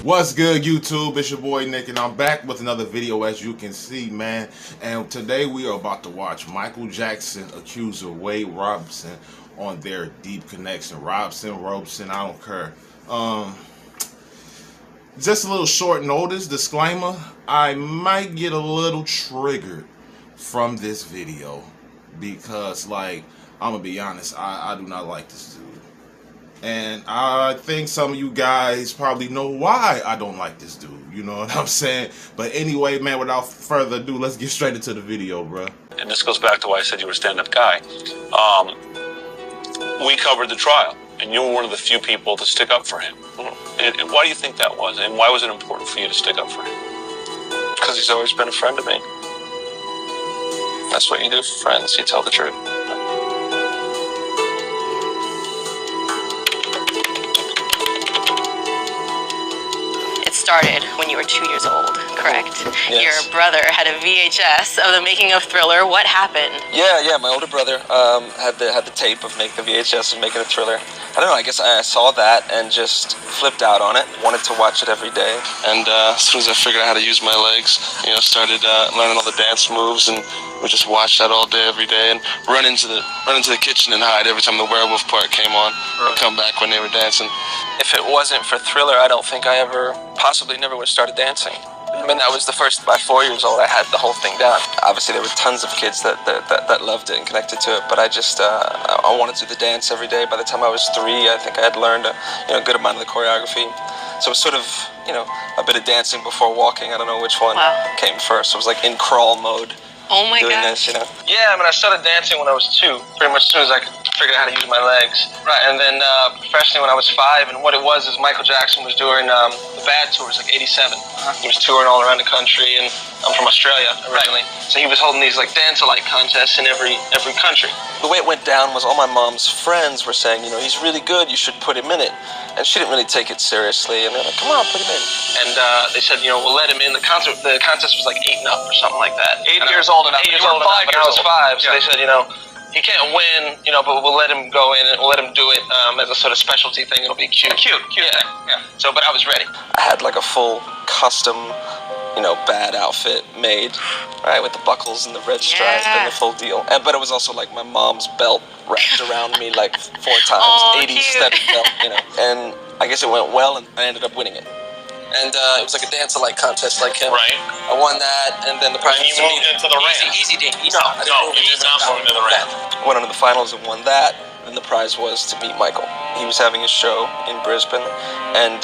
What's good, YouTube? It's your boy Nick, and I'm back with another video, as you can see, man. And today we are about to watch Michael Jackson, Acusser, Wade Robson on their deep connection. Robson, I don't care. Just a little short notice, disclaimer. I might get a little triggered from this video because, like, I'm gonna be honest, I do not like this dude. And I think some of you guys probably know why I don't like this dude. You know what I'm saying? But anyway, man, without further ado, let's get straight into the video, bro. And this goes back to why I said you were a stand-up guy. We covered the trial, and you were one of the few people to stick up for him. Why do you think that was? And why was it important for you to stick up for him? Because he's always been a friend to me. That's what you do for friends. You tell the truth. Started when you were 2 years old, correct? Yes. Your brother had a VHS of the making of Thriller. What happened? Yeah. My older brother had the tape of the VHS of making a Thriller. I don't know. I guess I saw that and just flipped out on it. Wanted to watch it every day. And as soon as I figured out how to use my legs, started learning all the dance moves, and we just watched that all day, every day, and run into the kitchen and hide every time the werewolf part came on, and come back when they were dancing. If it wasn't for Thriller, I don't think I possibly never would have started dancing. I mean, that was the first. By 4 years old, I had the whole thing down. Obviously, there were tons of kids that loved it and connected to it, but I just I wanted to do the dance every day. By the time I was 3, I think I had learned a good amount of the choreography. So it was sort of a bit of dancing before walking. I don't know which one came first. It was like in crawl mode. Oh my doing God. this, Yeah, I mean, I started dancing when I was 2, pretty much as soon as I could figure out how to use my legs. Right, and then professionally when I was 5, and what it was is Michael Jackson was doing the Bad Tours, like 87. He was touring all around the country, and I'm from Australia originally. So he was holding these like dance-alike contests in every country. The way it went down was all my mom's friends were saying, he's really good, you should put him in it. And she didn't really take it seriously, and they're like, come on, put him in. And they said, we'll let him in. The contest was like 8 and up or something like that. 8 years old enough. 8 years old enough, but I was 5, so they said, he can't win, but we'll let him go in and we'll let him do it as a sort of specialty thing. It'll be cute. Cute thing. Yeah. So, but I was ready. I had like a full custom, bad outfit made, right, with the buckles and the red stripe and the full deal. But it was also like my mom's belt wrapped around me like 4 times, 80s studded belt, And I guess it went well, and I ended up winning it. And it was like a dance-alike contest like him. Right. I won that, and then the prize was to me. Into the ramp. Easy. No, you did not move into the ramp. Went on to the finals and won that, and the prize was to meet Michael. He was having a show in Brisbane, and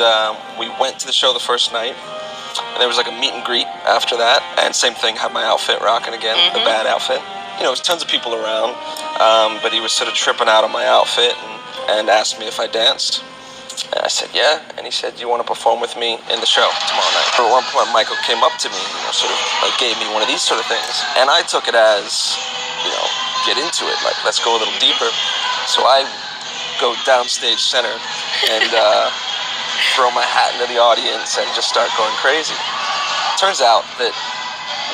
we went to the show the first night, and there was like a meet and greet after that, and same thing, had my outfit rocking again, the bad outfit. There was tons of people around, but he was sort of tripping out on my outfit and asked me if I danced. And I said, yeah. And he said, do you want to perform with me in the show tomorrow night? At one point, Michael came up to me, sort of like gave me one of these sort of things. And I took it as, get into it, like, let's go a little deeper. So I go downstage center and throw my hat into the audience and just start going crazy. Turns out that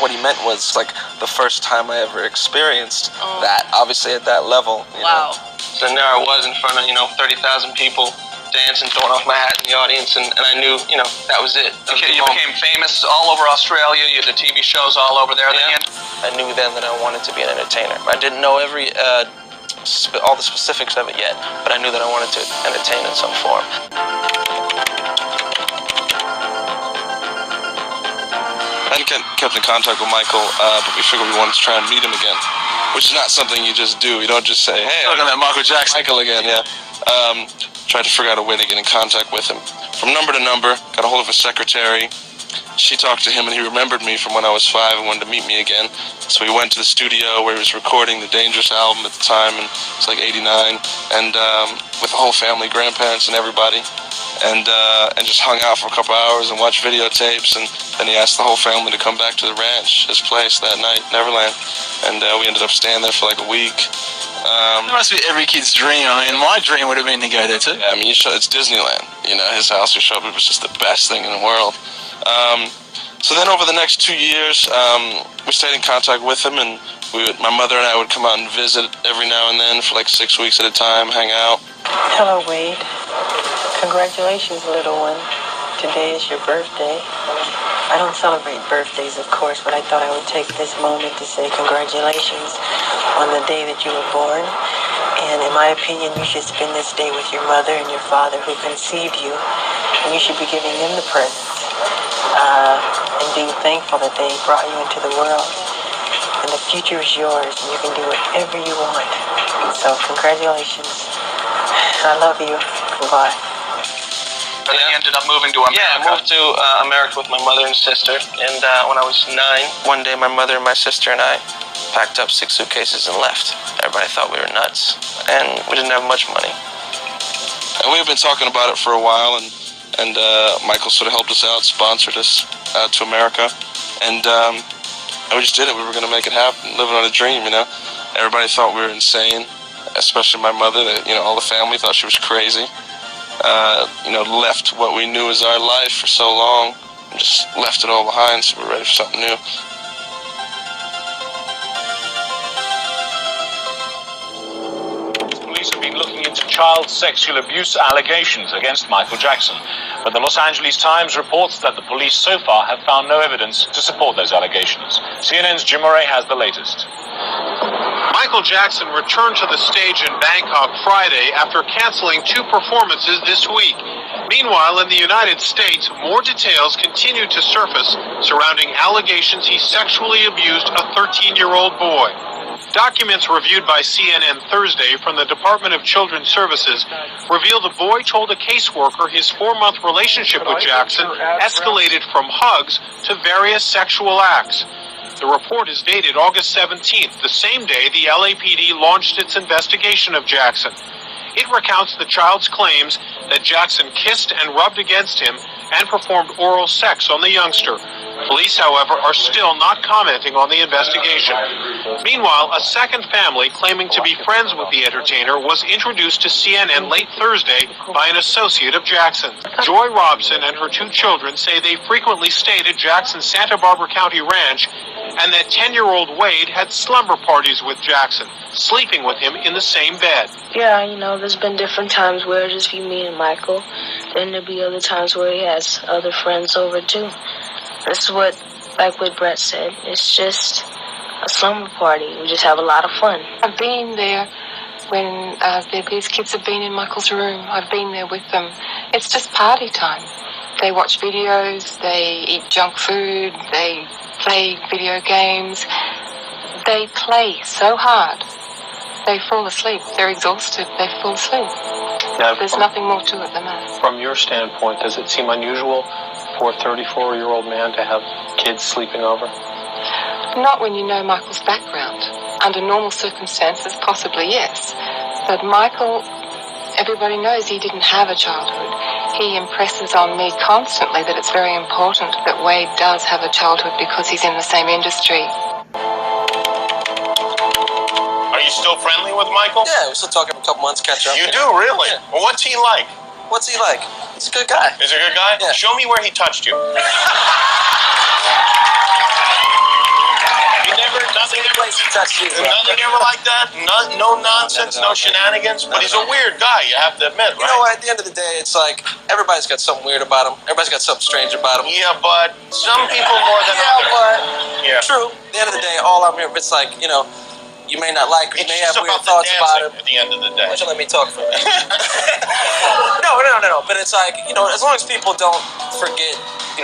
what he meant was, like, the first time I ever experienced that, obviously at that level. Wow. So there I was in front of, 30,000 people, dancing, throwing off my hat in the audience, and I knew, that was it. You became famous all over Australia. You had the TV shows all over there. Yeah. I knew then that I wanted to be an entertainer. I didn't know all the specifics of it yet, but I knew that I wanted to entertain in some form. I hadn't kept in contact with Michael, but we figured we wanted to try and meet him again, which is not something you just do. You don't just say, hey, Look at that Michael Jackson. Michael again, yeah. Tried to figure out a way to get in contact with him. From number to number, got a hold of his secretary. She talked to him, and he remembered me from when I was 5 and wanted to meet me again. So we went to the studio where he was recording the Dangerous album at the time, and it's like 89, and with the whole family, grandparents and everybody, and just hung out for a couple hours and watched videotapes, and then he asked the whole family to come back to the ranch, his place that night, Neverland, and we ended up staying there for like a week. That must be every kid's dream. I mean, my dream would have been to go there too. Yeah, I mean, it's Disneyland. His house we showed up, it was just the best thing in the world. So then over the next 2 years, we stayed in contact with him, and my mother and I would come out and visit every now and then for like 6 weeks at a time, hang out. Hello, Wade. Congratulations, little one. today is your birthday. I don't celebrate birthdays, of course, but I thought I would take this moment to say congratulations on the day that you were born. And in my opinion, you should spend this day with your mother and your father who conceived you. And you should be giving them the presents and being thankful that they brought you into the world. And the future is yours, and you can do whatever you want. So congratulations. I love you. Goodbye. And then you ended up moving to America. Yeah, I moved to America with my mother and sister. And when I was 9, one day my mother and my sister and I packed up 6 suitcases and left. Everybody thought we were nuts, and we didn't have much money. And we've been talking about it for a while, and Michael sort of helped us out, sponsored us to America, and we just did it. We were going to make it happen, living on a dream, you know. Everybody thought we were insane, especially my mother. All the family thought she was crazy. Left what we knew as our life for so long, and just left it all behind, so we're ready for something new. Police have been looking into child sexual abuse allegations against Michael Jackson, but the Los Angeles Times reports that the police so far have found no evidence to support those allegations. CNN's Jim Murray has the latest. Michael Jackson returned to the stage in Bangkok Friday after canceling 2 performances this week. Meanwhile, in the United States, more details continue to surface surrounding allegations he sexually abused a 13-year-old boy. Documents reviewed by CNN Thursday from the Department of Children's Services reveal the boy told a caseworker his 4-month relationship with Jackson escalated from hugs to various sexual acts. The report is dated August 17th, the same day the LAPD launched its investigation of Jackson. It recounts the child's claims that Jackson kissed and rubbed against him and performed oral sex on the youngster. Police, however, are still not commenting on the investigation. Meanwhile, a second family claiming to be friends with the entertainer was introduced to CNN late Thursday by an associate of Jackson. Joy Robson and her 2 children say they frequently stayed at Jackson's Santa Barbara County ranch, and that 10-year-old Wade had slumber parties with Jackson, sleeping with him in the same bed. Yeah, there's been different times where it just be me and Michael. Then there'll be other times where he has other friends over too. This is what Brett said, it's just a slumber party. We just have a lot of fun. I've been there when these kids have been in Michael's room. I've been there with them. It's just party time. They watch videos, they eat junk food, they play video games. They play so hard. They fall asleep. They're exhausted. They fall asleep. Now, there's nothing more to it than that. From your standpoint, does it seem unusual for a 34-year-old man to have kids sleeping over? Not when you know Michael's background. Under normal circumstances, possibly yes. But Michael, everybody knows he didn't have a childhood. He impresses on me constantly that it's very important that Wade does have a childhood because he's in the same industry. Are you still friendly with Michael? Yeah, we still talk every couple months, catch up. You do, really? Yeah. Well, what's he like? What's he like? He's a good guy. Is he a good guy? Yeah. Show me where he touched you. Nothing ever, nothing ever like that? No nonsense, no shenanigans? But he's a weird guy, you have to admit, right? You know what, at the end of the day, it's like, everybody's got something weird about him. Everybody's got something strange about him. Yeah, but some people more than others. Yeah. True. At the end of the day, all I'm here, it's like, you may not like, you may have weird thoughts about him. At the end of the day. Why don't you let me talk for a minute? No. But it's like, as long as people don't forget,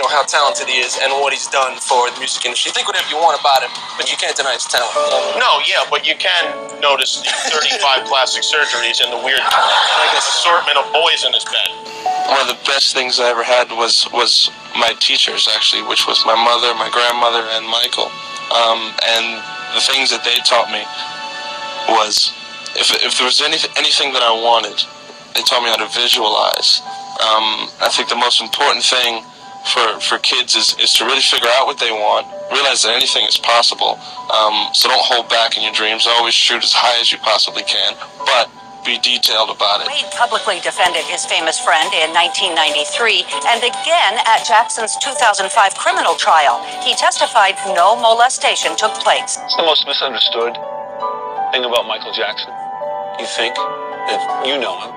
how talented he is and what he's done for the music industry. Think whatever you want about him, but you can't deny his talent. No, yeah, but you can notice the 35 plastic surgeries and the weird assortment of boys in his bed. One of the best things I ever had was my teachers, actually, which was my mother, my grandmother, and Michael. And the things that they taught me was, if there was anything that I wanted, they taught me how to visualize. I think the most important thing for kids is to really figure out what they want, realize that anything is possible. So don't hold back in your dreams. Always shoot as high as you possibly can, but be detailed about it. Wade publicly defended his famous friend in 1993 and again at Jackson's 2005 criminal trial. He testified no molestation took place. What's the most misunderstood thing about Michael Jackson, you think, if you know him?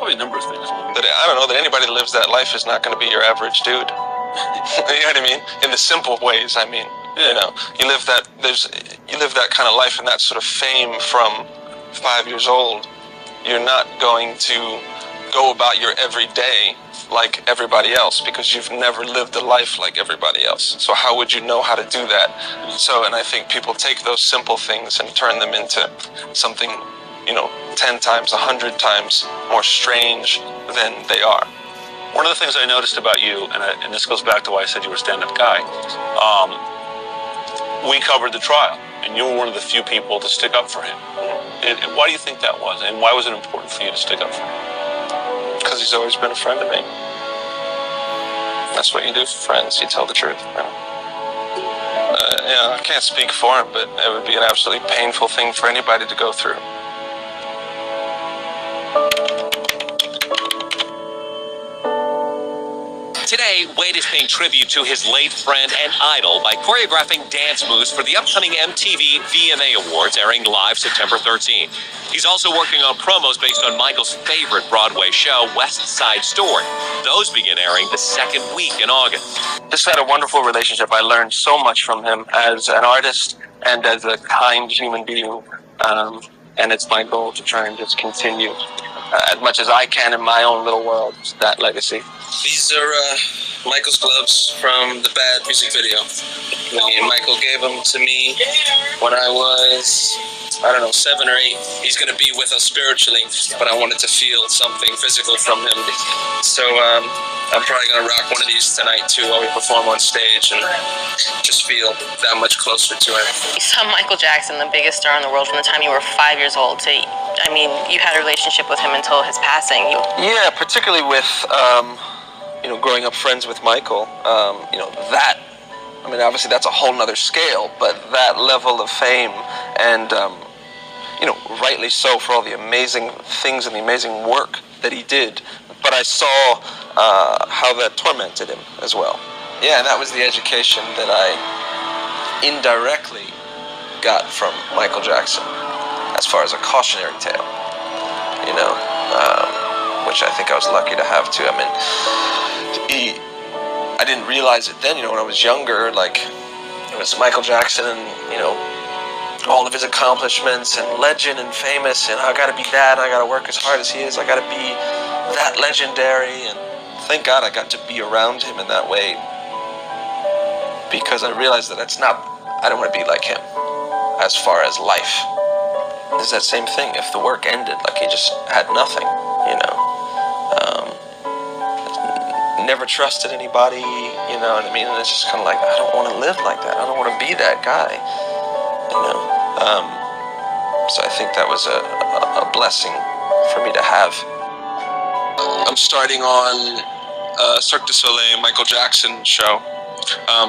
Probably a number of things. That I don't know, that anybody that lives that life is not going to be your average dude. You know what I mean? In the simple ways, I mean. Yeah. You know, you live that kind of life and that sort of fame from 5 years old. You're not going to go about your everyday like everybody else because you've never lived a life like everybody else. So how would you know how to do that? So, and I think people take those simple things and turn them into something, you know, 10 times, 100 times more strange than they are. One of the things I noticed about you, and this goes back to why I said you were a stand-up guy, we covered the trial, and you were one of the few people to stick up for him. Why do you think that was, and why was it important for you to stick up for him? Because he's always been a friend of me. That's what you do for friends, you tell the truth. You know? I can't speak for him, but it would be an absolutely painful thing for anybody to go through. Today, Wade is paying tribute to his late friend and idol by choreographing dance moves for the upcoming MTV VMA Awards, airing live September 13th. He's also working on promos based on Michael's favorite Broadway show, West Side Story. Those begin airing the second week in August. Just had a wonderful relationship. I learned so much from him as an artist and as a kind human being. And it's my goal to try and just continue as much as I can in my own little world, that legacy. These are Michael's gloves from the Bad music video. Michael gave them to me when I was, 7 or 8. He's going to be with us spiritually, but I wanted to feel something physical from him. So I'm probably going to rock one of these tonight too while we perform on stage and just feel that much closer to him. You saw Michael Jackson, the biggest star in the world, from the time you were 5 years old to, you had a relationship with him until his passing. Yeah, particularly with, growing up friends with Michael, obviously that's a whole nother scale, but that level of fame and, rightly so for all the amazing things and the amazing work that he did. But I saw how that tormented him as well. Yeah, and that was the education that I indirectly got from Michael Jackson, as far as a cautionary tale, which I think I was lucky to have too. I didn't realize it then, when I was younger, it was Michael Jackson and, all of his accomplishments and legend and famous, and I gotta be that, I gotta work as hard as he is, I gotta be that legendary, and thank God I got to be around him in that way, because I realized that I don't want to be like him as far as life. It's that same thing. If the work ended, he just had nothing, never trusted anybody, you know what I mean? And it's just kind of I don't want to live like that. I don't want to be that guy, So I think that was a blessing for me to have. I'm starting on Cirque du Soleil Michael Jackson show.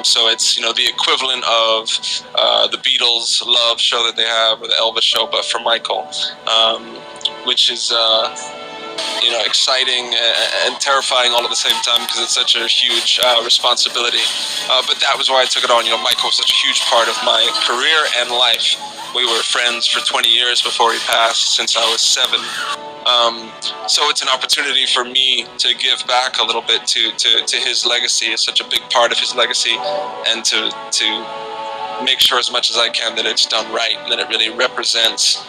So it's, the equivalent of the Beatles Love show that they have, or the Elvis show, but for Michael, which is, exciting and terrifying all at the same time because it's such a huge responsibility. But that was why I took it on. Michael was such a huge part of my career and life. We were friends for 20 years before he passed, since I was 7. So it's an opportunity for me to give back a little bit to his legacy. It's such a big part of his legacy, and to make sure as much as I can that it's done right and that it really represents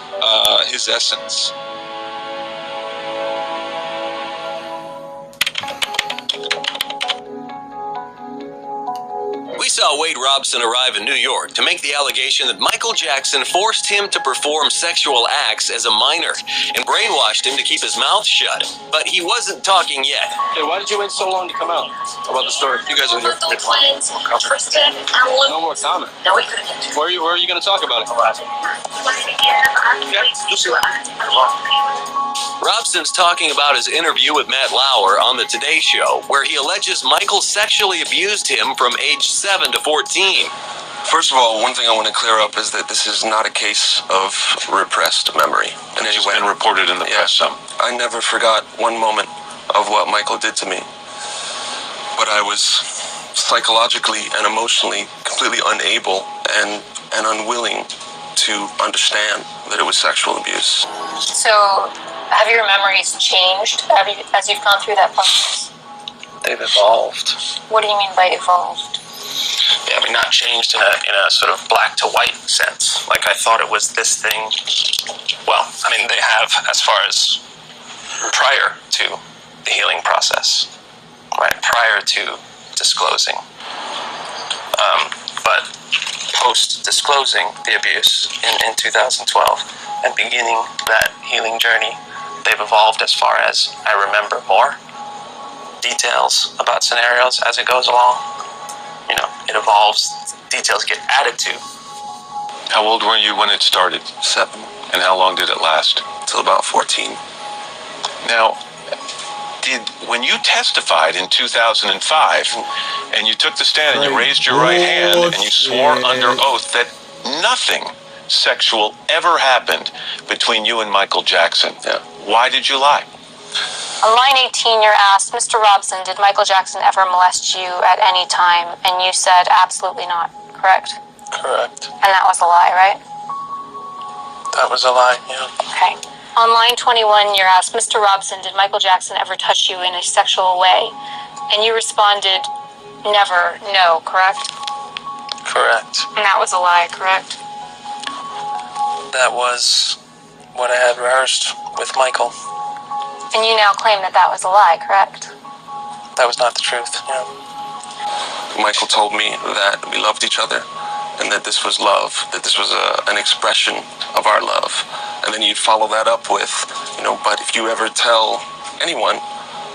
his essence. We saw Wade Robson arrive in New York to make the allegation that Michael Jackson forced him to perform sexual acts as a minor and brainwashed him to keep his mouth shut. But he wasn't talking yet. Hey, why did you wait so long to come out about the story? You guys are here. No more comment. No, we couldn't. Where are you going to talk about it? Robson's talking about his interview with Matt Lauer on The Today Show, where he alleges Michael sexually abused him from age 7 to 14. First of all, one thing I want to clear up is that this is not a case of repressed memory in any way. It's been reported in the press some. I never forgot one moment of what Michael did to me, but I was psychologically and emotionally completely unable and unwilling to understand that it was sexual abuse. So Have your memories changed as you've gone through that process? They've evolved. What do you mean by evolved? Yeah, I mean, not changed in a sort of black to white sense. Like, I thought it was this thing. Well, I mean, they have as far as prior to the healing process, right? Prior to disclosing. But post-disclosing the abuse in 2012 and beginning that healing journey, they've evolved as far as I remember more details about scenarios as it goes along. You know, it evolves, details get added to. How old were you when it started? 7. And how long did it last? Till about 14. Now, when you testified in 2005 and you took the stand and you raised your right hand and you swore under oath that nothing sexual ever happened between you and Michael Jackson, why did you lie? On line 18, you're asked, Mr. Robson, did Michael Jackson ever molest you at any time? And you said absolutely not, correct? Correct. And that was a lie, right? That was a lie, yeah. Okay. On line 21, you're asked, Mr. Robson, did Michael Jackson ever touch you in a sexual way? And you responded, never, no, correct? Correct. And that was a lie, correct? That was what I had rehearsed with Michael. And you now claim that that was a lie, correct? That was not the truth, yeah. Michael told me that we loved each other and that this was love, that this was an expression of our love. And then you'd follow that up with, but if you ever tell anyone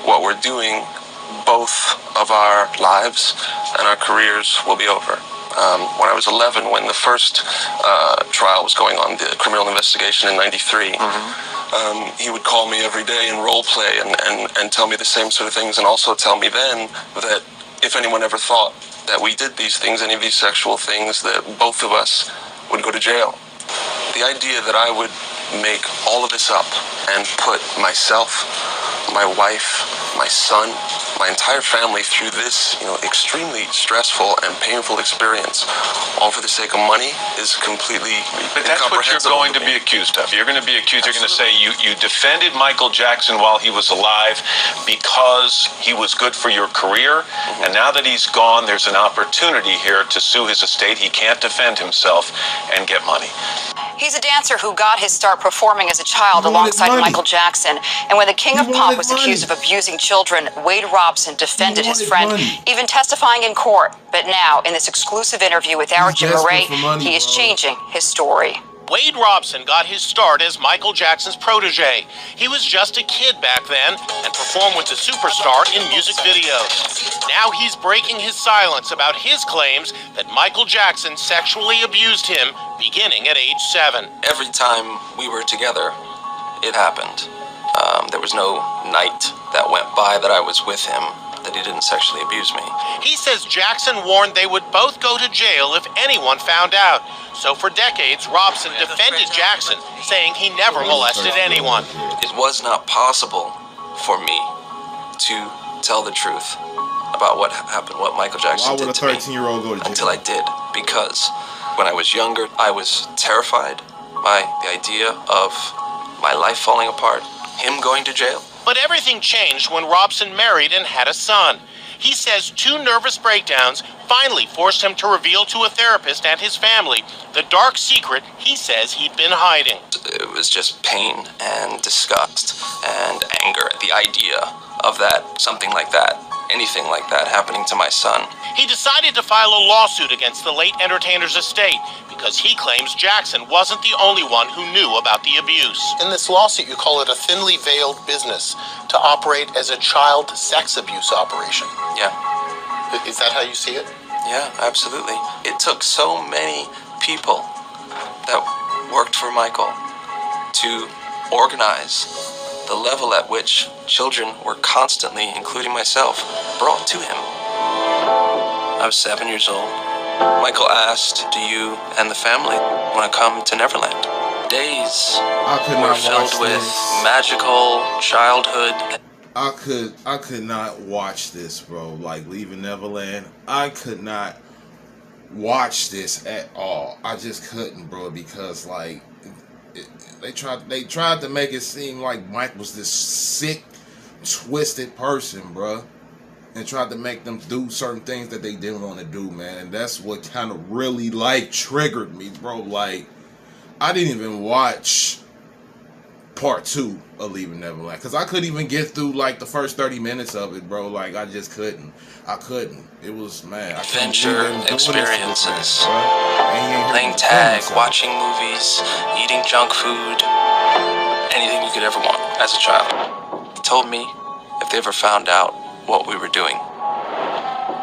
what we're doing, both of our lives and our careers will be over. When I was 11, when the first trial was going on, the criminal investigation in '93, he would call me every day and role play and tell me the same sort of things, and also tell me then that if anyone ever thought that we did these things, any of these sexual things, that both of us would go to jail. The idea that I would make all of this up and put myself, my wife, my son, my entire family through this, extremely stressful and painful experience, all for the sake of money, is completely But that's what you're going to be accused of. You're going to be accused. You're going to say you defended Michael Jackson while he was alive because he was good for your career, and now that he's gone, there's an opportunity here to sue his estate. He can't defend himself and get money. He's a dancer who got his start performing as a child alongside Michael Jackson. And when the King of Pop was accused of abusing children, Wade Robson defended his friend, even testifying in court. But now, in this exclusive interview with our Jim Murray, he is changing his story. Wade Robson got his start as Michael Jackson's protege. He was just a kid back then and performed with the superstar in music videos. Now he's breaking his silence about his claims that Michael Jackson sexually abused him beginning at age 7. Every time we were together, it happened. There was no night that went by that I was with him that he didn't sexually abuse me. He says Jackson warned they would both go to jail if anyone found out. So for decades, Robson defended Jackson, saying he never molested anyone. It was not possible for me to tell the truth about what happened, what Michael Jackson did to me, until I did. Because when I was younger, I was terrified by the idea of my life falling apart, him going to jail. But everything changed when Robson married and had a son. He says 2 nervous breakdowns finally forced him to reveal to a therapist and his family the dark secret he says he'd been hiding. It was just pain and disgust and anger at the idea of that, something like that, anything like that happening to my son. He decided to file a lawsuit against the late entertainer's estate because he claims Jackson wasn't the only one who knew about the abuse. In this lawsuit, you call it a thinly veiled business to operate as a child sex abuse operation. Yeah. Is that how you see it? Yeah, absolutely. It took so many people that worked for Michael to organize the level at which children were constantly, including myself, brought to him. I was 7 years old. Michael asked, do you and the family want to come to Neverland? Days were filled with magical childhood. I could not watch this, bro. Like, leaving Neverland, I could not watch this at all. I just couldn't, bro, because like They tried to make it seem like Mike was this sick, twisted person, bruh. And tried to make them do certain things that they didn't want to do, man. And that's what kind of really, like, triggered me, bro. Like, I didn't even watch part 2 of Leaving Neverland. Because I couldn't even get through, like, the first 30 minutes of it, bro. Like, I just couldn't. I couldn't. It was, man. Adventure, experiences, playing tag, watching movies, eating junk food, anything you could ever want as a child. He told me if they ever found out what we were doing,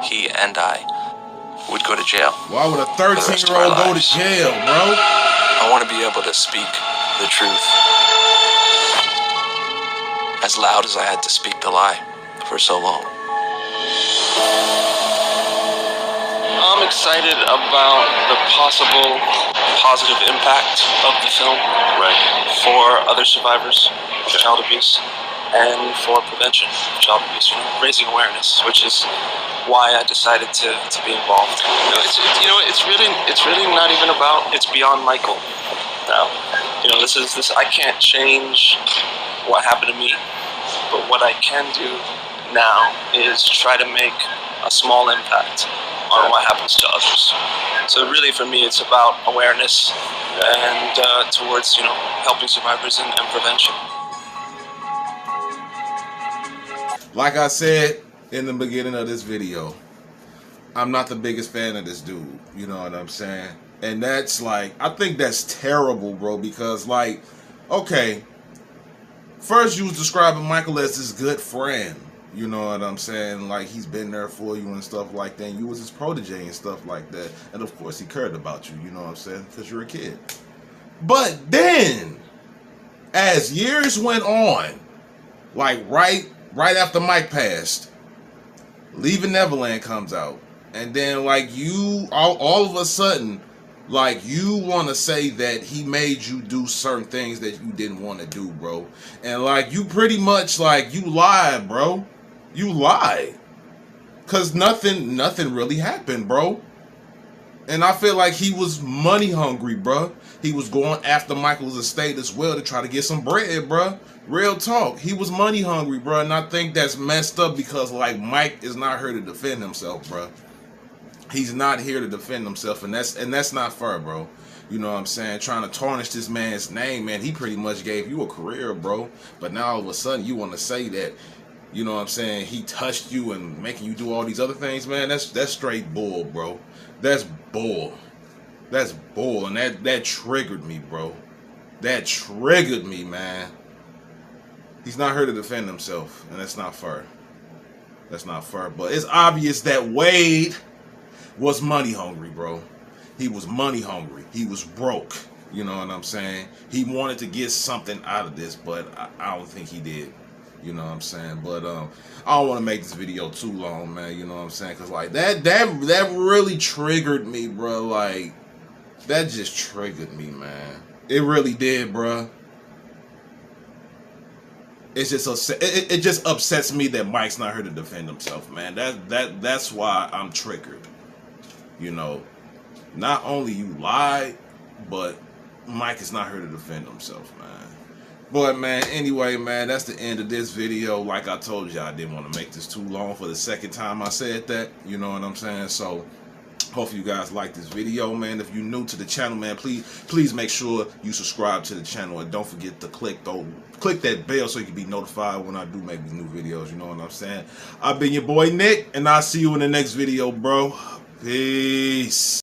he and I would go to jail. Why would a 13-year-old go to jail, bro? I want to be able to speak the truth as loud as I had to speak the lie for so long. I'm excited about the possible positive impact of the film for other survivors of child abuse and for prevention of child abuse, raising awareness, which is why I decided to be involved. It's really not even about, it's beyond Michael now. This I can't change what happened to me, but what I can do now is try to make a small impact on what happens to others. So really for me it's about awareness and towards helping survivors and prevention. Like I said in the beginning of this video, I'm not the biggest fan of this dude, you know what I'm saying? And that's like, I think that's terrible, bro, because like, okay, first you was describing Michael as this good friend, you know what I'm saying? Like, he's been there for you and stuff like that, and you was his protege and stuff like that. And of course he cared about you, you know what I'm saying? Because you're a kid. But then, as years went on, like right after Mike passed, Leaving Neverland comes out. And then like you, all of a sudden, like you want to say that he made you do certain things that you didn't want to do, bro. And like you pretty much like you lied, bro. You lied. Cause nothing really happened, bro. And I feel like he was money hungry, bro. He was going after Michael's estate as well to try to get some bread, bro. Real talk. He was money hungry, bro. And I think that's messed up because like Mike is not here to defend himself, bro. He's not here to defend himself, and that's not fair, bro. You know what I'm saying? Trying to tarnish this man's name, man. He pretty much gave you a career, bro. But now all of a sudden you want to say that, you know what I'm saying, he touched you and making you do all these other things, man. That's straight bull, bro. That's bull. That's bull, and that triggered me, bro. That triggered me, man. He's not here to defend himself, and that's not fair. That's not fair. But it's obvious that Wade was money hungry, bro. He was money hungry. He was broke. You know what I'm saying? He wanted to get something out of this, but I don't think he did. You know what I'm saying? But I don't want to make this video too long, man. You know what I'm saying? Because like that really triggered me, bro. Like that just triggered me, man. It really did, bro. It's just it just upsets me that Mike's not here to defend himself, man. That's why I'm triggered. You know, not only you lied, but Mike is not here to defend himself, man. But man, anyway, man, that's the end of this video. Like I told you, I didn't want to make this too long for the second time I said that. You know what I'm saying? So hopefully you guys like this video, man. If you're new to the channel, man, please make sure you subscribe to the channel, and don't forget to click that bell so you can be notified when I do make these new videos. You know what I'm saying? I've been your boy Nick, and I'll see you in the next video, bro. Peace.